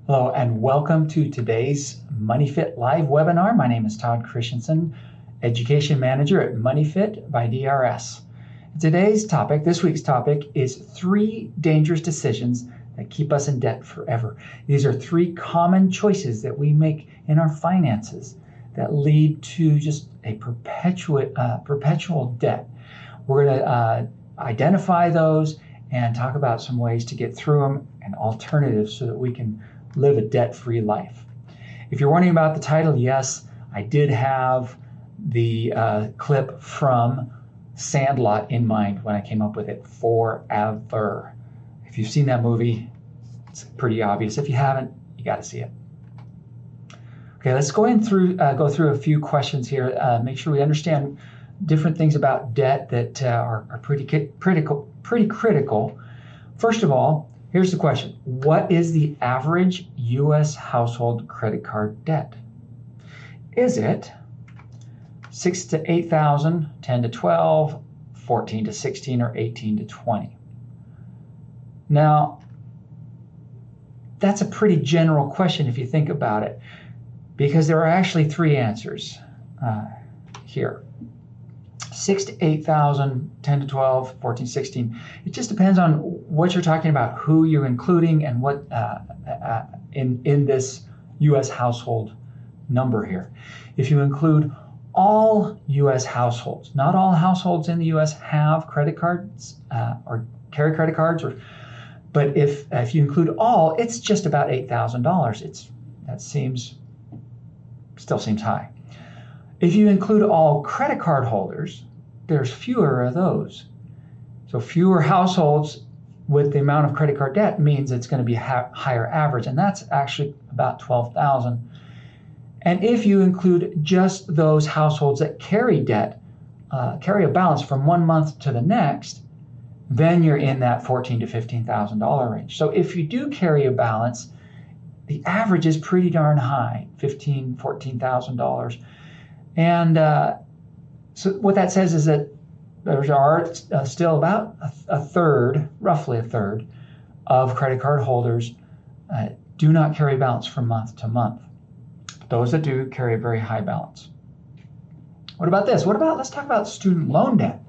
Hello and welcome to today's MoneyFit live webinar. My name is Todd Christensen, Education Manager at MoneyFit by DRS. This week's topic is 3 dangerous decisions that keep us in debt forever. These are 3 common choices that we make in our finances that lead to just a perpetual debt. We're going to identify those and talk about some ways to get through them and alternatives so that we can live a debt-free life. If you're wondering about the title, yes, I did have the clip from Sandlot in mind when I came up with it, forever. If you've seen that movie, it's pretty obvious. If you haven't, you got to see it. Okay, let's go through a few questions here. Make sure we understand different things about debt that are pretty critical. First of all, here's the question. What is the average U.S. household credit card debt? Is it $6,000 to $8,000, $10,000 to $12,000, $14,000 to $16,000, or $18,000 to $20,000? Now, that's a pretty general question if you think about it, because there are actually 3 answers here. 6,000 to 8,000, 10 to 12, 14, 16. It just depends on what you're talking about, who you're including, and what in this U.S. household number here. If you include all U.S. households, not all households in the U.S. have credit cards or carry credit cards, but if you include all, it's just about $8,000. That still seems high. If you include all credit card holders, there's fewer of those. So fewer households with the amount of credit card debt means it's going to be higher average, and that's actually about 12,000. And if you include just those households that carry debt, carry a balance from one month to the next, then you're in that $14,000 to $15,000 range. So if you do carry a balance, the average is pretty darn high, $15,000, $14,000. And so what that says is that there are still about roughly a third of credit card holders do not carry a balance from month to month. Those that do carry a very high balance. What about this? Let's talk about student loan debt.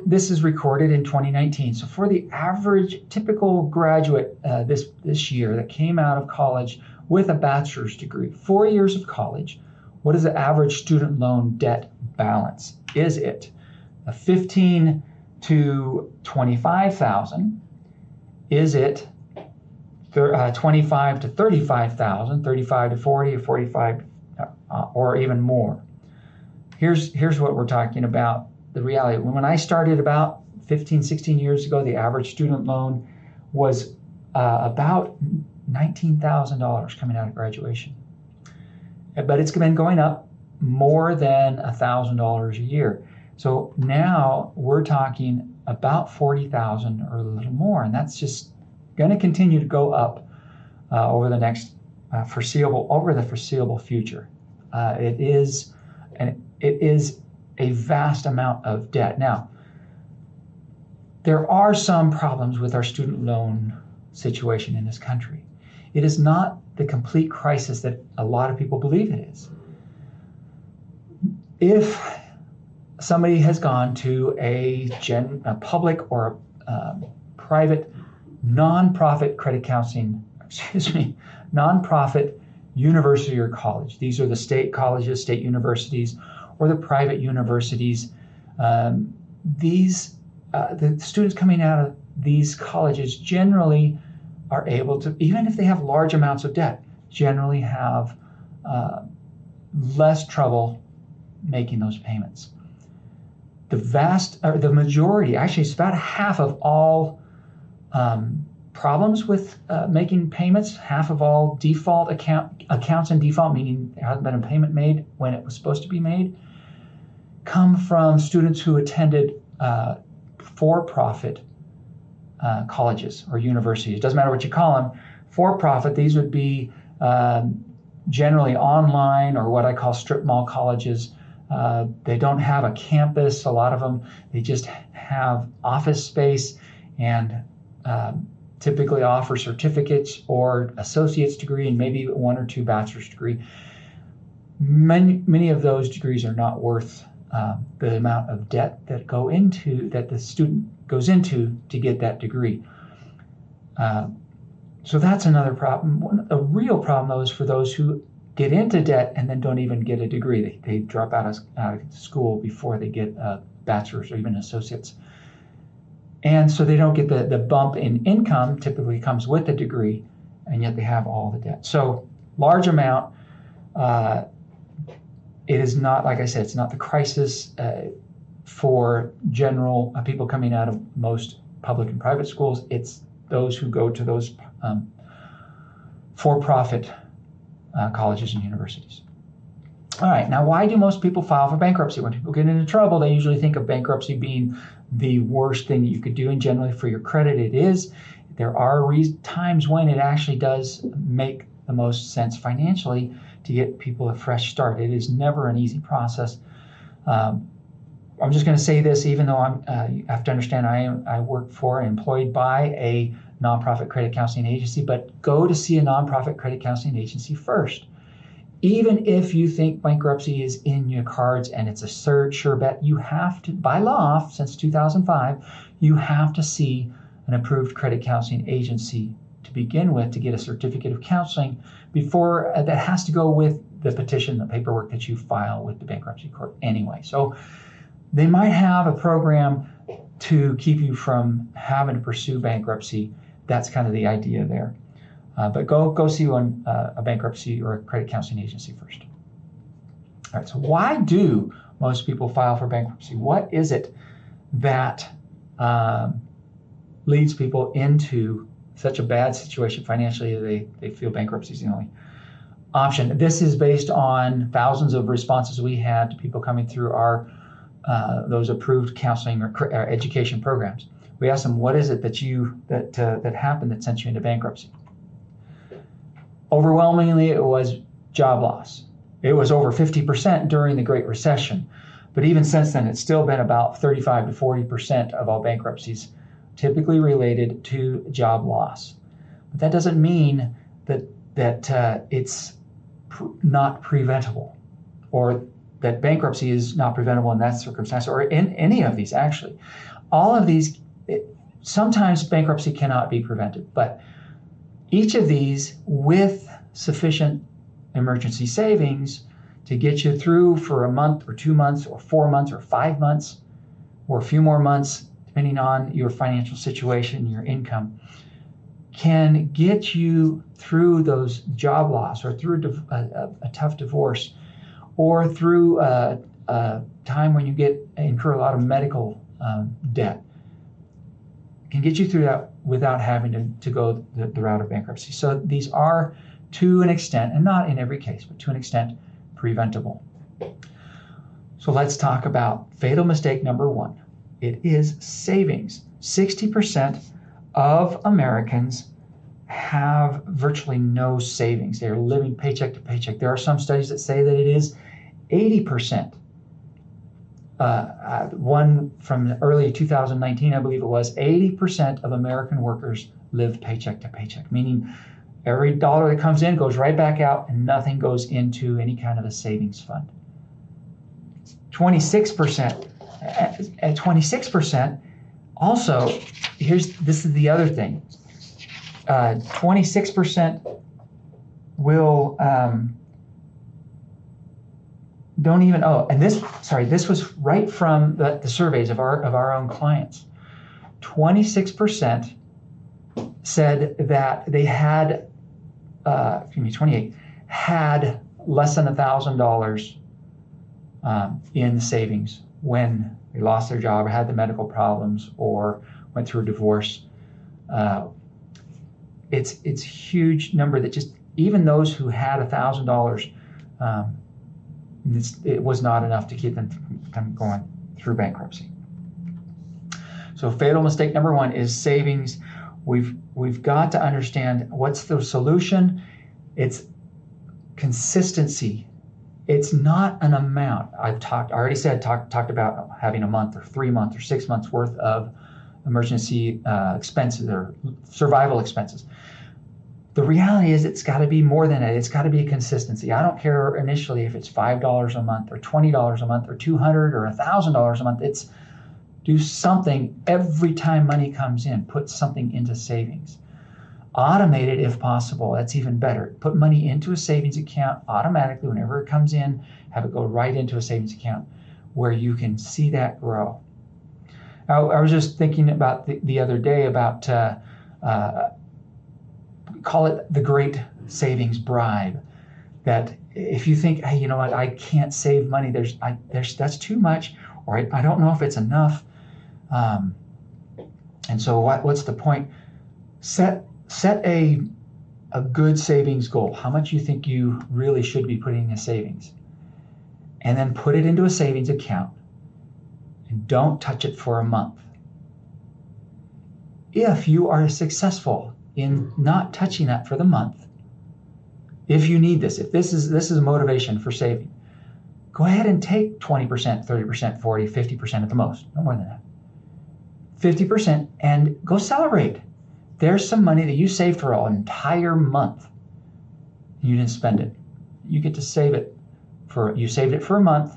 This is recorded in 2019. So for the average typical graduate this year that came out of college with a bachelor's degree, 4 years of college, what is the average student loan debt balance? Is it a $15,000 to $25,000? Is it $25,000 to $35,000, $35,000 to $40,000, or $45,000, or even more? Here's what we're talking about. The reality. When I started about 15, 16 years ago, the average student loan was about $19,000 coming out of graduation. But it's been going up more than $1,000 a year. So now we're talking about $40,000 or a little more, and that's just going to continue to go up over the foreseeable future. It is a vast amount of debt. Now, there are some problems with our student loan situation in this country. It is not the complete crisis that a lot of people believe it is. If somebody has gone to a public or private nonprofit nonprofit university or college, these are the state colleges, state universities, or the private universities, the students coming out of these colleges generally are able to, even if they have large amounts of debt, generally have less trouble making those payments. The majority, actually it's about half of all problems with making payments, half of all default accounts in default, meaning there hasn't been a payment made when it was supposed to be made, come from students who attended for-profit colleges or universities. It doesn't matter what you call them. For-profit, these would be generally online or what I call strip mall colleges. They don't have a campus, a lot of them. They just have office space and typically offer certificates or associate's degree and maybe 1 or 2 bachelor's degree. Many of those degrees are not worth the amount of debt that the student goes into to get that degree. So that's another problem. A real problem, though, is for those who get into debt and then don't even get a degree. They drop out of school before they get a bachelor's or even associates. And so they don't get the bump in income typically comes with a degree, and yet they have all the debt. So large amount. It is not, like I said, it's not the crisis for general people coming out of most public and private schools. It's those who go to those for-profit colleges and universities. All right, now why do most people file for bankruptcy? When people get into trouble, they usually think of bankruptcy being the worst thing that you could do, and generally for your credit it is. There are times when it actually does make the most sense financially to get people a fresh start. It is never an easy process. I'm just going to say this, even though you have to understand I work for and employed by a nonprofit credit counseling agency, but go to see a nonprofit credit counseling agency first. Even if you think bankruptcy is in your cards and it's a sure bet, you have to, by law, since 2005, you have to see an approved credit counseling agency to begin with to get a certificate of counseling before that has to go with the petition, the paperwork that you file with the bankruptcy court anyway. So they might have a program to keep you from having to pursue bankruptcy. That's kind of the idea there. But go see a bankruptcy or a credit counseling agency first. All right, so why do most people file for bankruptcy? What is it that leads people into such a bad situation financially they feel bankruptcy is the only option? This is based on thousands of responses we had to people coming through our those approved counseling or education programs. We asked them, what is it that happened that sent you into bankruptcy? Overwhelmingly, it was job loss. It was over 50% during the Great Recession. But even since then, it's still been about 35 to 40% of all bankruptcies typically related to job loss. But that doesn't mean that it's not preventable, or that bankruptcy is not preventable in that circumstance, or in any of these, actually. All of these, sometimes bankruptcy cannot be prevented, but each of these with sufficient emergency savings to get you through for a month or 2 months or 4 months or 5 months or a few more months, depending on your financial situation, your income, can get you through those job loss or through a tough divorce or through a time when you incur a lot of medical debt. Can get you through that without having to go the route of bankruptcy. So these are, to an extent, and not in every case, but to an extent, preventable. So let's talk about fatal mistake number 1. It is savings. 60% of Americans have virtually no savings. They're living paycheck to paycheck. There are some studies that say that it is 80%. One from early 2019, I believe it was, 80% of American workers live paycheck to paycheck, meaning every dollar that comes in goes right back out and nothing goes into any kind of a savings fund. 26%, at 26%, also, this is the other thing. 26% will don't even, and this was right from the surveys of our own clients. 26% said that they had, 28, had less than $1,000 in savings when they lost their job or had the medical problems or went through a divorce. It's a huge number that just, even those who had $1,000, it was not enough to keep them going through bankruptcy. So fatal mistake number 1 is savings. We've got to understand what's the solution. It's consistency. It's not an amount. Talked about having a month or 3 months or 6 months worth of emergency expenses or survival expenses. The reality is it's got to be more than that. It's got to be a consistency. I don't care initially if it's $5 a month or $20 a month or $200 or $1,000 a month. It's do something every time money comes in. Put something into savings. Automate it if possible. That's even better. Put money into a savings account automatically whenever it comes in. Have it go right into a savings account where you can see that grow. I was just thinking about the other day about call it the great savings bribe. That if you think, hey, you know what, I can't save money. That's too much, or I don't know if it's enough. And so what's the point? Set a good savings goal. How much you think you really should be putting in savings, and then put it into a savings account. And don't touch it for a month. If you are successful in not touching that for the month, if you need this, if this is a motivation for saving, go ahead and take 20%, 30%, 40, 50% at the most, no more than that. 50% and go celebrate. There's some money that you saved for an entire month. You didn't spend it. You get to save it you saved it for a month,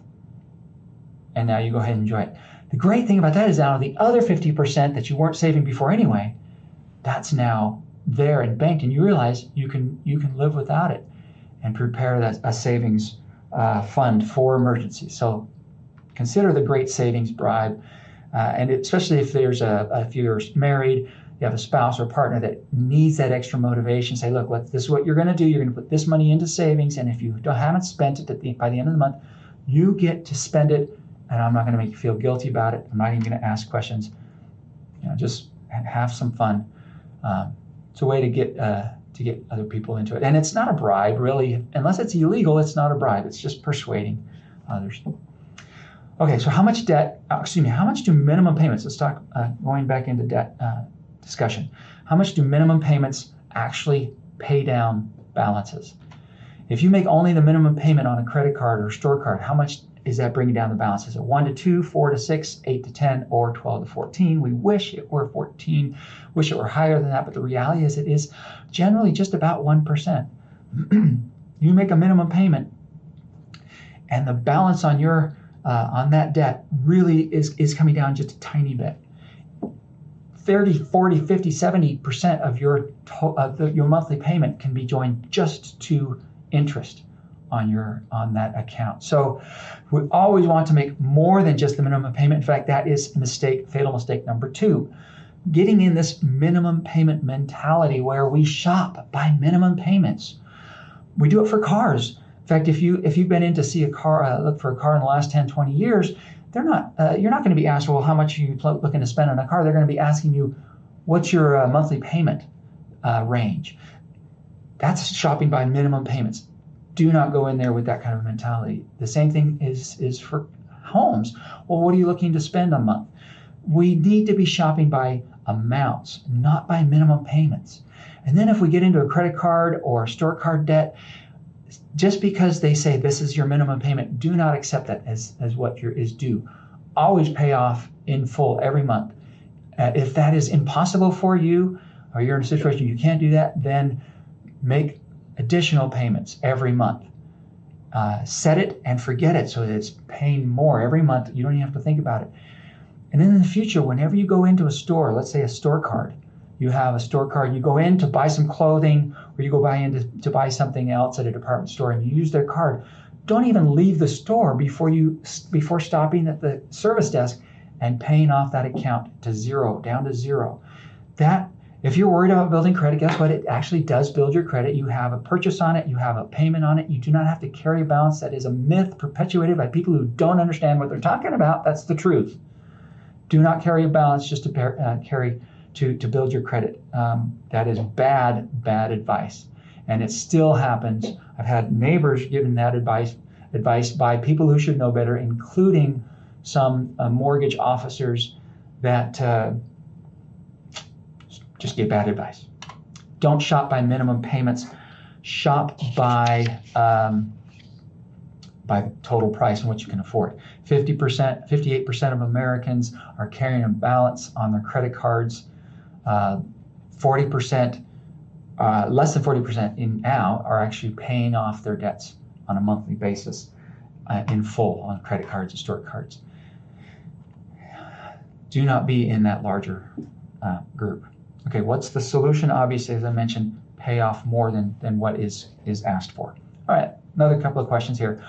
and now you go ahead and enjoy it. The great thing about that is now the other 50% that you weren't saving before anyway, that's now there and banked, and you realize you can live without it and prepare a savings fund for emergencies. So consider the great savings bribe, and especially if if you're married, you have a spouse or partner that needs that extra motivation. Say, look, this is what you're going to do. You're going to put this money into savings, and if you haven't spent it by the end of the month, you get to spend it, and I'm not going to make you feel guilty about it. I'm not even going to ask questions. Just have some fun. It's a way to get other people into it, and it's not a bribe, really. Unless it's illegal, it's not a bribe. It's just persuading others. Okay, so how much do minimum payments? Let's talk going back into debt discussion. How much do minimum payments actually pay down balances? If you make only the minimum payment on a credit card or store card, how much is that bringing down the balance? Is it 1 to 2, 4 to 6, 8 to 10, or 12 to 14? We wish it were 14, wish it were higher than that, but the reality is it is generally just about 1%. You make a minimum payment, and the balance on your on that debt really is coming down just a tiny bit. 30, 40, 50, 70% of your monthly payment can be joined just to interest on that account. So we always want to make more than just the minimum payment. In fact, that is fatal mistake number 2. Getting in this minimum payment mentality where we shop by minimum payments. We do it for cars. In fact, if you've been in to see a car, look for a car in the last 10, 20 years, you're not going to be asked, well, how much are you looking to spend on a car? They're going to be asking you, what's your monthly payment range? That's shopping by minimum payments. Do not go in there with that kind of mentality. The same thing is for homes. Well, what are you looking to spend a month? We need to be shopping by amounts, not by minimum payments. And then if we get into a credit card or store card debt, just because they say this is your minimum payment, do not accept that as what is due. Always pay off in full every month. If that is impossible for you, or you're in a situation you can't do that, then make additional payments every month. Set it and forget it so that it's paying more every month. You don't even have to think about it. And then in the future, whenever you go into a store, let's say a store card, you have a store card, you go in to buy some clothing, or you go to buy something else at a department store and you use their card, don't even leave the store before stopping at the service desk and paying off that account down to zero. That, if you're worried about building credit, guess what? It actually does build your credit. You have a purchase on it. You have a payment on it. You do not have to carry a balance. That is a myth perpetuated by people who don't understand what they're talking about. That's the truth. Do not carry a balance just to build your credit. That is bad advice. And it still happens. I've had neighbors given that advice by people who should know better, including some mortgage officers that just give bad advice. Don't shop by minimum payments. Shop by by the total price and what you can afford. 58% of Americans are carrying a balance on their credit cards. 40%, less than 40% in now are actually paying off their debts on a monthly basis in full on credit cards and store cards. Do not be in that larger group. Okay, what's the solution? Obviously, as I mentioned, pay off more than what is asked for. All right, another couple of questions here.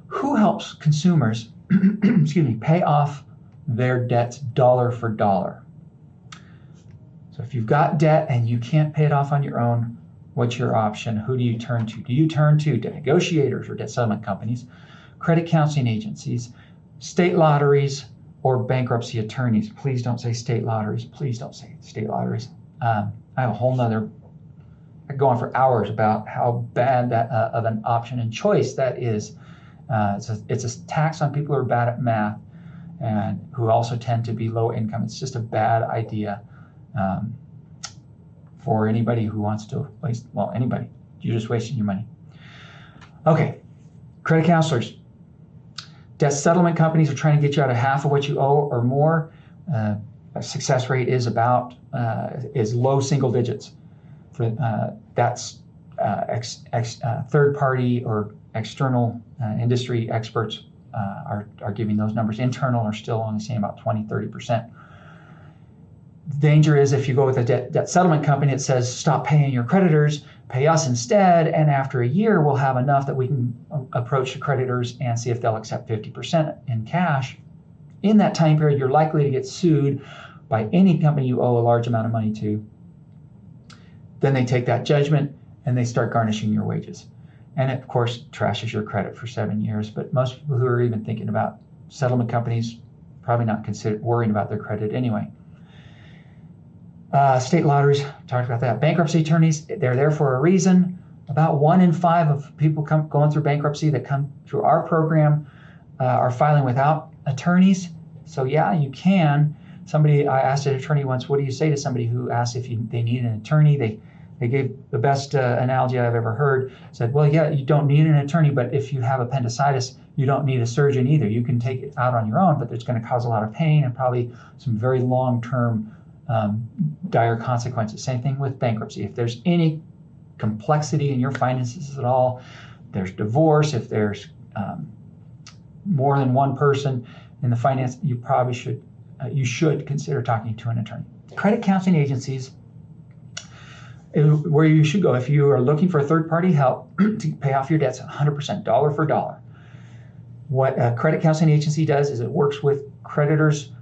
Who helps consumers excuse me, pay off their debts dollar for dollar? So if you've got debt and you can't pay it off on your own, what's your option? Who do you turn to? Do you turn to debt negotiators or debt settlement companies, credit counseling agencies, state lotteries, or bankruptcy attorneys? Please don't say state lotteries. Please don't say state lotteries. I have a whole nother, I could go on for hours about how bad that of an option and choice that is. It's a tax on people who are bad at math and who also tend to be low income. It's just a bad idea for anybody who wants to waste, well, anybody. You're just wasting your money. Okay, credit counselors. Debt settlement companies are trying to get you out of half of what you owe or more. A success rate is about is low single digits. That's third party or external industry experts are giving those numbers. Internal are still only saying about 20-30%. The danger is if you go with a debt settlement company that says stop paying your creditors, pay us instead, and after a year we'll have enough that we can approach the creditors and see if they'll accept 50% in cash. In that time period, you're likely to get sued by any company you owe a large amount of money to. Then they take that judgment and they start garnishing your wages. And it, of course, trashes your credit for 7 years. But most people who are even thinking about settlement companies probably not worrying about their credit anyway. State lotteries, talked about that. Bankruptcy attorneys, they're there for a reason. About 1 in 5 of people going through bankruptcy that come through our program are filing without attorneys. So yeah, you can. I asked an attorney once, what do you say to somebody who asks if they need an attorney? They gave the best analogy I've ever heard. Said, well, yeah, you don't need an attorney, but if you have appendicitis, you don't need a surgeon either. You can take it out on your own, but it's going to cause a lot of pain and probably some very long-term dire consequences. Same thing with bankruptcy. If there's any complexity in your finances at all, there's divorce, if there's more than one person in the finance, you probably should consider talking to an attorney. Credit counseling agencies, where you should go if you are looking for third-party help to pay off your debts 100% dollar for dollar. What a credit counseling agency does is it works with creditors.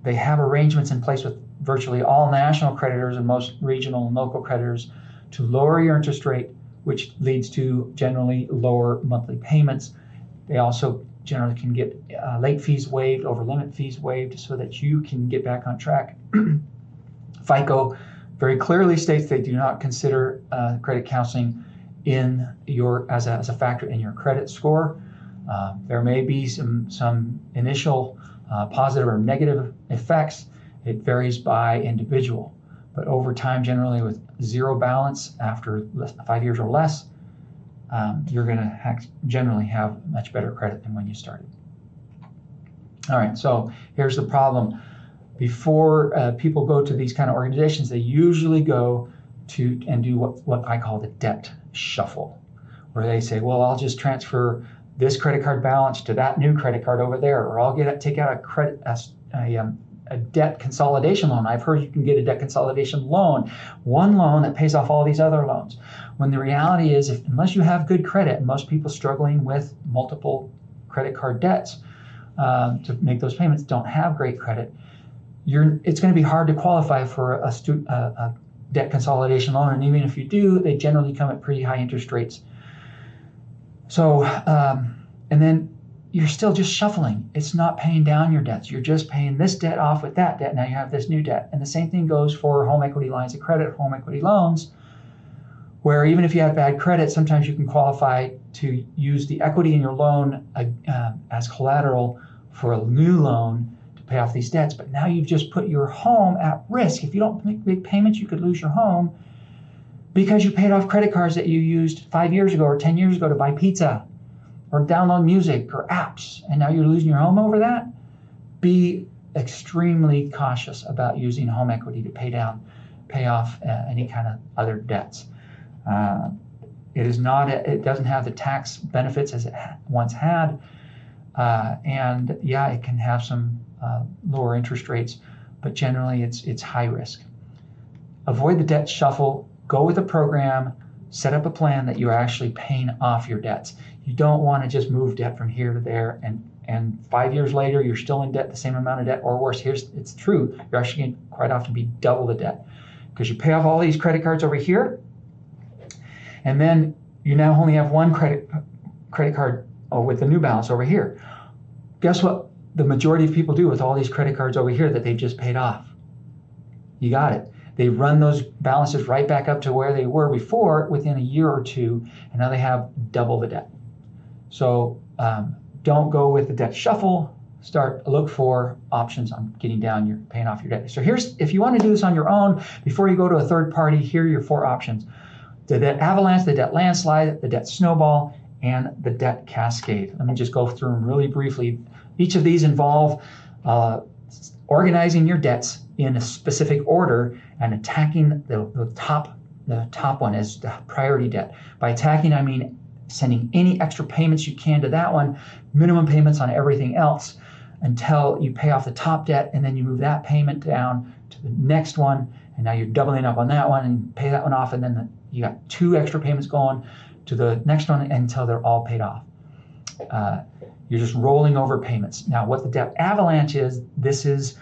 They have arrangements in place with virtually all national creditors and most regional and local creditors to lower your interest rate, which leads to generally lower monthly payments. They also generally can get late fees waived, over limit fees waived, so that you can get back on track. FICO very clearly states they do not consider credit counseling as a factor in your credit score. There may be some initial positive or negative effects. It varies by individual, but over time, generally with zero balance after 5 years or less, you're going to generally have much better credit than when you started. All right, so here's the problem. Before people go to these kind of organizations, they usually go to and do what I call the debt shuffle, where they say, well, I'll just transfer this credit card balance to that new credit card over there, or I'll take out a debt consolidation loan. I've heard you can get a debt consolidation loan, one loan that pays off all these other loans. When the reality is, unless you have good credit, and most people struggling with multiple credit card debts to make those payments don't have great credit, it's going to be hard to qualify for a debt consolidation loan. And even if you do, they generally come at pretty high interest rates. So, and then you're still just shuffling. It's not paying down your debts. You're just paying this debt off with that debt. Now you have this new debt. And the same thing goes for home equity lines of credit, home equity loans, where even if you have bad credit, sometimes you can qualify to use the equity in your loan as collateral for a new loan to pay off these debts. But now you've just put your home at risk. If you don't make big payments, you could lose your home because you paid off credit cards that you used 5 years ago or 10 years ago to buy pizza, or download music or apps, and now you're losing your home over that, be extremely cautious about using home equity to pay off any kind of other debts. It doesn't have the tax benefits as it once had, and yeah, it can have some lower interest rates, but generally it's high risk. Avoid the debt shuffle. Go with a program. Set up a plan that you're actually paying off your debts. You don't want to just move debt from here to there, and 5 years later you're still in debt, the same amount of debt, or worse. It's true. You're actually going to quite often be double the debt because you pay off all these credit cards over here, and then you now only have one credit card with the new balance over here. Guess what the majority of people do with all these credit cards over here that they've just paid off? You got it. They run those balances right back up to where they were before within a year or two, and now they have double the debt. So don't go with the debt shuffle. Look for options on paying off your debt. So if you want to do this on your own, before you go to a third party, here are your 4 options: the debt Avalanche, the debt Landslide, the debt Snowball, and the debt Cascade. Let me just go through them really briefly. Each of these involve organizing your debts in a specific order and attacking the top one as the priority debt. By attacking, I mean sending any extra payments you can to that one, minimum payments on everything else until you pay off the top debt, and then you move that payment down to the next one, and now you're doubling up on that one and pay that one off, and then you got 2 extra payments going to the next one until they're all paid off. You're just rolling over payments. Now, what the debt Avalanche is, this is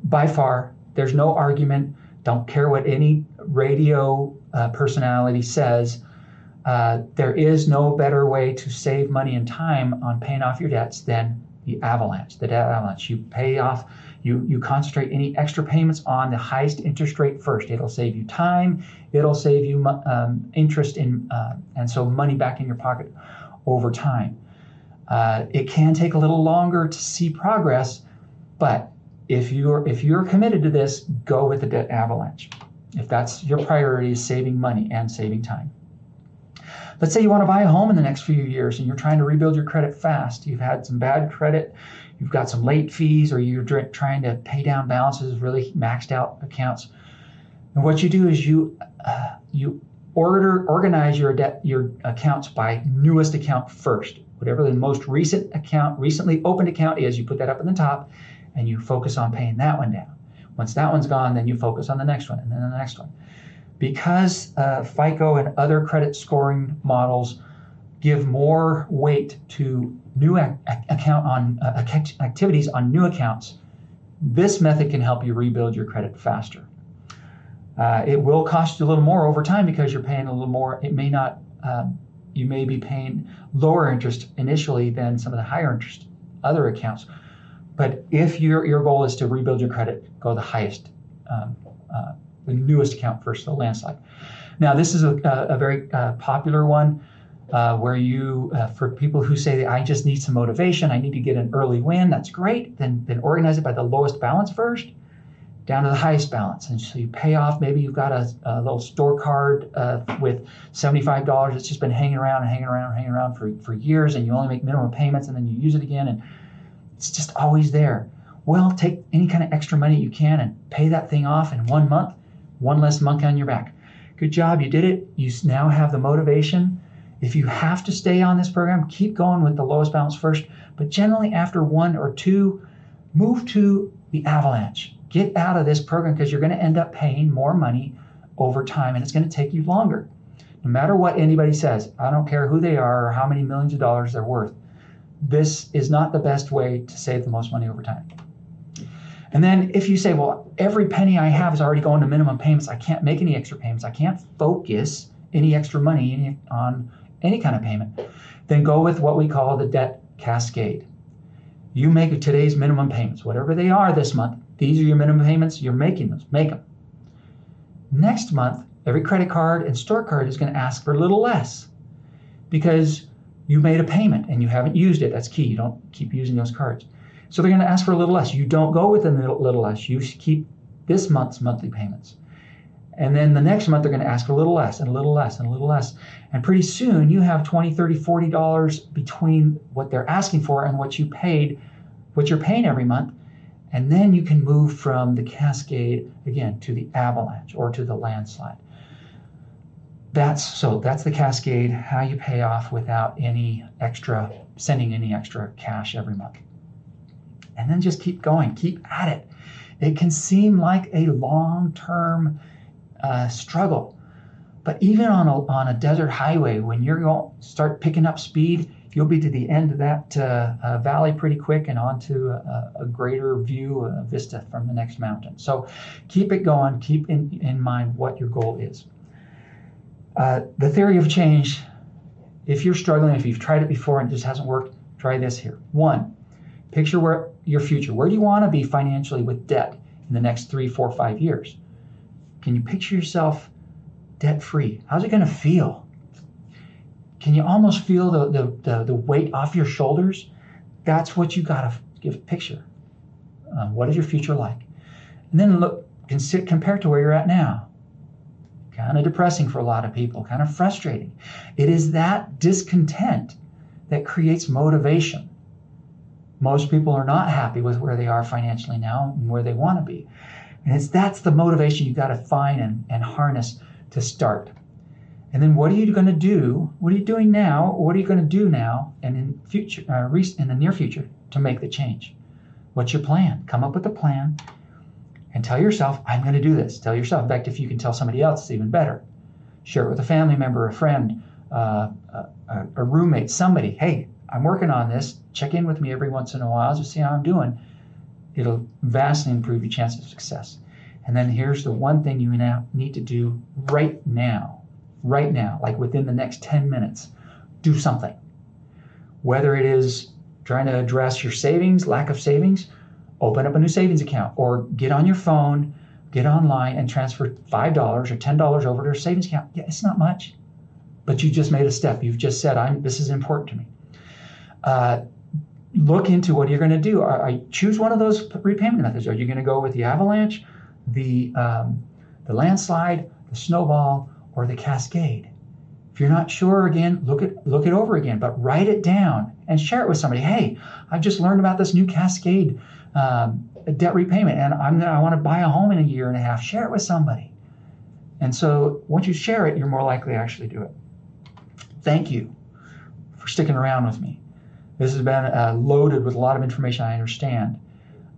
by far, there's no argument, don't care what any radio personality says, there is no better way to save money and time on paying off your debts than the Avalanche, the debt Avalanche. You pay off, you concentrate any extra payments on the highest interest rate first. It'll save you time, it'll save you interest and so money back in your pocket over time. It can take a little longer to see progress, but if you're committed to this, go with the debt Avalanche. If that's your priority, is saving money and saving time. Let's say you want to buy a home in the next few years and you're trying to rebuild your credit fast. You've had some bad credit, you've got some late fees, or you're trying to pay down balances, really maxed out accounts. And what you do is you organize your accounts by newest account first. Whatever the most recently opened account is, you put that up in the top and you focus on paying that one down. Once that one's gone, then you focus on the next one and then the next one. Because FICO and other credit scoring models give more weight to new activities on new accounts, this method can help you rebuild your credit faster. It will cost you a little more over time because you're paying a little more. It may not. You may be paying lower interest initially than some of the higher interest other accounts. But if your goal is to rebuild your credit, go the highest, the newest account first, the Landslide. Now, this is a very popular one where for people who say, I just need some motivation, I need to get an early win, that's great. Then organize it by the lowest balance first, down to the highest balance. And so you pay off, maybe you've got a little store card with $75 that's just been hanging around for years, and you only make minimum payments, and then you use it again, and it's just always there. Well, take any kind of extra money you can and pay that thing off in 1 month, one less monkey on your back. Good job, you did it. You now have the motivation. If you have to stay on this program, keep going with the lowest balance first, but generally after 1 or 2, move to the Avalanche. Get out of this program because you're going to end up paying more money over time, and it's going to take you longer. No matter what anybody says, I don't care who they are or how many millions of dollars they're worth, this is not the best way to save the most money over time. And then if you say, well, every penny I have is already going to minimum payments, I can't make any extra payments, I can't focus any extra money on any kind of payment, then go with what we call the debt Cascade. You make today's minimum payments, whatever they are this month, these are your minimum payments, you're making those, make them. Next month, every credit card and store card is going to ask for a little less because you made a payment and you haven't used it. That's key. You don't keep using those cards. So they're going to ask for a little less. You don't go with a little less. You keep this month's monthly payments. And then the next month, they're going to ask a little less and a little less and a little less. And pretty soon you have $20, $30, $40 between what they're asking for and what you paid, what you're paying every month. And then you can move from the Cascade again to the Avalanche or to the Landslide. That's the Cascade, how you pay off without sending any extra cash every month. And then just keep going, keep at it. It can seem like a long-term struggle, but even on a desert highway, when you're going to start picking up speed, you'll be to the end of that valley pretty quick and onto a greater view, a vista from the next mountain. So keep it going, keep in mind what your goal is. The theory of change, if you're struggling, if you've tried it before and it just hasn't worked, try this here. 1, picture your future. Where do you want to be financially with debt in the next 3, 4, 5 years? Can you picture yourself debt-free? How's it going to feel? Can you almost feel the weight off your shoulders? That's what you got to give a picture. What is your future like? And then look, compare it to where you're at now. Kind of depressing for a lot of people, kind of frustrating. It is that discontent that creates motivation. Most people are not happy with where they are financially now and where they want to be. And that's the motivation you got to find and harness to start. And then what are you going to do? What are you doing now? What are you going to do now and in the near future to make the change? What's your plan? Come up with a plan and tell yourself, I'm going to do this. Tell yourself. In fact, if you can tell somebody else, it's even better. Share it with a family member, a friend, a roommate, somebody. Hey, I'm working on this. Check in with me every once in a while. Just see how I'm doing. It'll vastly improve your chances of success. And then here's the one thing you now need to do right now, like within the next 10 minutes, do something. Whether it is trying to address your savings, lack of savings, open up a new savings account, or get on your phone, get online and transfer $5 or $10 over to a savings account. Yeah, it's not much, but you just made a step. You've just said, this is important to me. Look into what you're going to do. Choose one of those repayment methods. Are you going to go with the Avalanche, the Landslide, the Snowball, or the Cascade? If you're not sure, again, look it over again, but write it down and share it with somebody. Hey, I've just learned about this new Cascade debt repayment, and I want to buy a home in a year and a half. Share it with somebody. And so once you share it, you're more likely to actually do it. Thank you for sticking around with me. This has been loaded with a lot of information, I understand.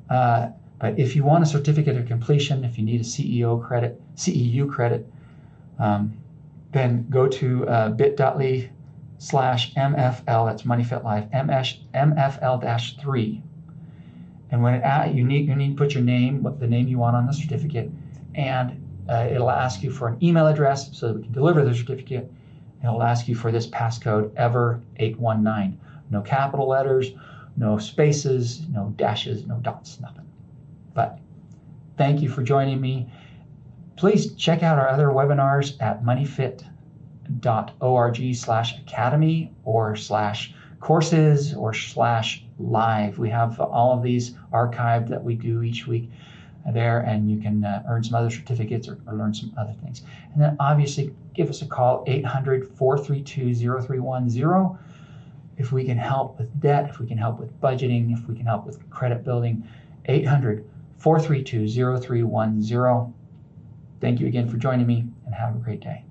But if you want a certificate of completion, if you need a CEU credit, then go to bit.ly/MFL, that's MoneyFitLife, MFL-3. And when you need to put your name, the name you want on the certificate, and it'll ask you for an email address so that we can deliver the certificate. It'll ask you for this passcode, EVER819. No capital letters, no spaces, no dashes, no dots, nothing. But thank you for joining me. Please check out our other webinars at moneyfit.org/academy or /courses or /live. We have all of these archived that we do each week there, and you can earn some other certificates or learn some other things. And then obviously give us a call, 800-432-0310. If we can help with debt, if we can help with budgeting, if we can help with credit building, 800-432-0310. Thank you again for joining me, and have a great day.